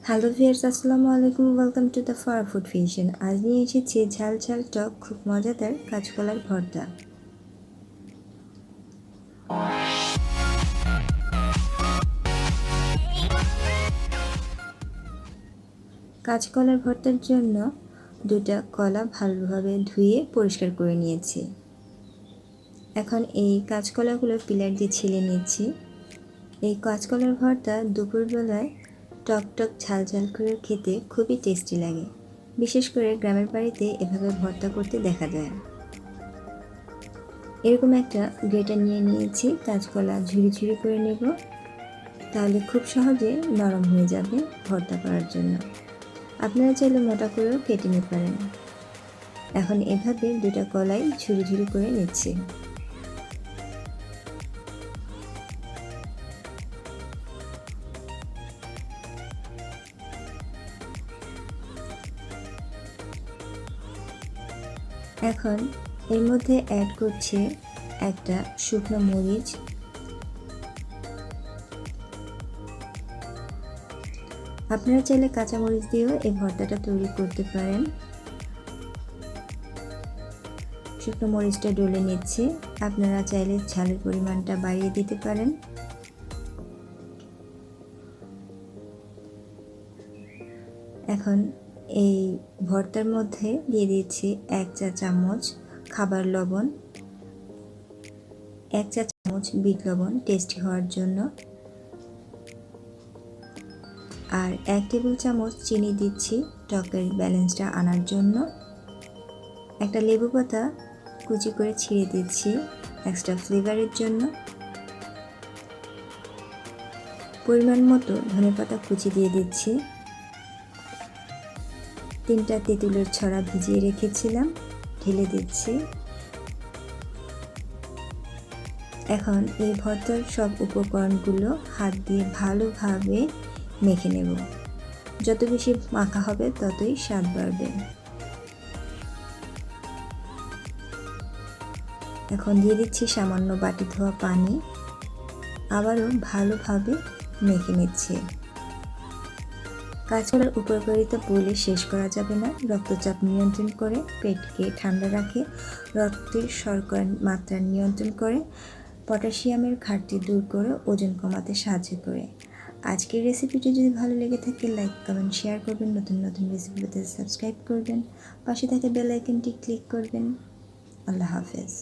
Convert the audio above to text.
Hello viewers, আসসালামু আলাইকুম। Welcome to the Farah food fusion. আজ নিয়ে এসেছি ঝাল ঝাল টক খুব মজাদার কাঁচকলার ভর্তা। কাঁচকলার ভর্তার জন্য দুটা কলা ভালোভাবে ধুয়ে পরিষ্কার করে নিয়েছি। এখন এই কাঁচকলাগুলো পিলার দিয়ে ছিলে নিচ্ছি। এই কাঁচকলার ভর্তা দুপুরবেলায় টক টক ঝাল ঝাল করে খেতে খুবই টেস্টি লাগে। বিশেষ করে গ্রামের বাড়িতে এভাবে ভর্তা করতে দেখা যায়। এরকম একটা গ্রেটার নিয়ে নিয়েছি, কাঁচকলা ঝুরি ঝুরি করে নেব, তাহলে খুব সহজে নরম হয়ে যাবে ভর্তা করার জন্য। আপনারা চাইলে মোটা করেও কেটে নিতে পারেন। এখন এভাবে দুটা কলাই ঝুরি ঝুরি করে নিচ্ছি। এখন এর মধ্যে অ্যাড করছি একটা শুকনো মরিচ, আপনারা চাইলে কাঁচা মরিচ দিয়েও এই ভর্তাটা তৈরি করতে পারেন। শুকনো মরিচটা ডলে নিচ্ছি, আপনারা চাইলে ঝালের পরিমাণটা বাড়িয়ে দিতে পারেন। এখন এই ভর্তার মধ্যে দিয়ে দিচ্ছি 1 চা চামচ খাবার লবণ, 1 চা চামচ বিট লবণ টেস্টি হওয়ার জন্য, আর 1 টেবিল চামচ চিনি দিচ্ছি টকের ব্যালেন্সটা আনার জন্য। একটা লেবু পাতা কুচি করে ছিঁড়ে দিচ্ছি এক্সট্রা ফ্লেভারের জন্য। পরিমাণ মতো ধনেপাতা কুচি দিয়ে দিচ্ছি। 3টা তেঁতুলের ছড়া ভিজিয়ে রেখেছিলাম, ঢেলে দিচ্ছি। এখন এই ভর্তার সব উপকরণগুলো হাত দিয়ে ভালোভাবে মেখে নেব। যত বেশি মাখা হবে ততই স্বাদ বাড়বে। এখন দিয়ে দিচ্ছি সামান্য বাটি ধোয়া পানি, আবারও ভালোভাবে মেখে নিচ্ছি। কাঁচকলার উপকারিতা বলে শেষ করা যাবে না। রক্তচাপ নিয়ন্ত্রণ করে, পেটকে ঠান্ডা রাখে, রক্তের শর্করার মাত্রা নিয়ন্ত্রণ করে, পটাশিয়ামের ঘাটতি দূর করে, ওজন কমাতে সাহায্য করে। আজকের রেসিপিটি যদি ভালো লেগে থাকে লাইক কমেন্ট শেয়ার করবেন, নতুন নতুন রেসিপি পেতে সাবস্ক্রাইব করবেন, পাশে থাকা বেল আইকনটি ক্লিক করবেন। আল্লাহ হাফেজ।